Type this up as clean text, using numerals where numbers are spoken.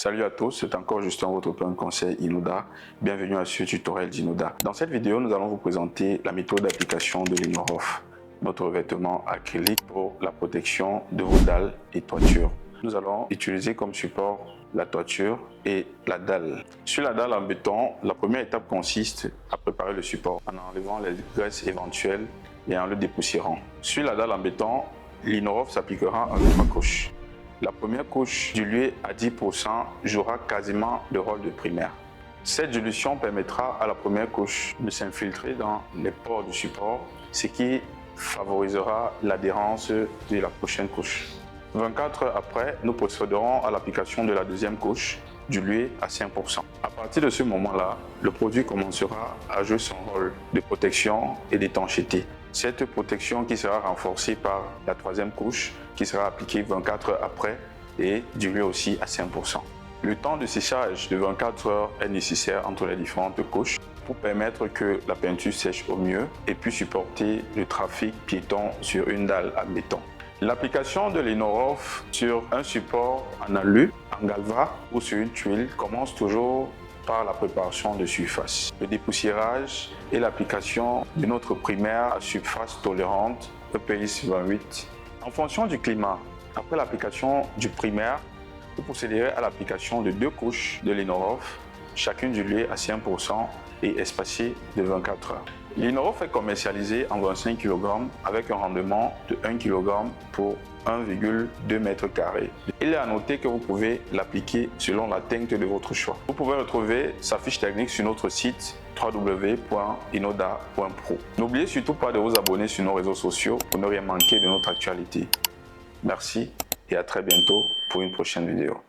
Salut à tous, c'est encore Justin, votre point de conseil Inoda. Bienvenue à ce tutoriel d'Inoda. Dans cette vidéo, nous allons vous présenter la méthode d'application de l'Inorof, notre revêtement acrylique pour la protection de vos dalles et toitures. Nous allons utiliser comme support la toiture et la dalle. Sur la dalle en béton, la première étape consiste à préparer le support en enlevant les graisses éventuelles et en le dépoussiérant. Sur la dalle en béton, l'Inorof s'appliquera en 3 couches. La première couche, diluée à 10%, jouera quasiment le rôle de primaire. Cette dilution permettra à la première couche de s'infiltrer dans les pores du support, ce qui favorisera l'adhérence de la prochaine couche. 24 heures après, nous procéderons à l'application de la deuxième couche, diluée à 5%. À partir de ce moment-là, le produit commencera à jouer son rôle de protection et d'étanchéité. Cette protection qui sera renforcée par la troisième couche qui sera appliquée 24 heures après et diluée aussi à 5%. Le temps de séchage de 24 heures est nécessaire entre les différentes couches pour permettre que la peinture sèche au mieux et puisse supporter le trafic piéton sur une dalle en béton. L'application de l'Inorof sur un support en alu, en galva ou sur une tuile commence toujours par la préparation de surface, le dépoussiérage et l'application de notre primaire à surface tolérante EPX 28. En fonction du climat, après l'application du primaire, vous procéderez à l'application de 2 couches de l'Inorof, chacune diluée à 5% et espacée de 24 heures. L'Inorof est commercialisé en 25 kg avec un rendement de 1 kg pour 1,2 m². Il est à noter que vous pouvez l'appliquer selon la teinte de votre choix. Vous pouvez retrouver sa fiche technique sur notre site www.inoda.pro. N'oubliez surtout pas de vous abonner sur nos réseaux sociaux pour ne rien manquer de notre actualité. Merci et à très bientôt pour une prochaine vidéo.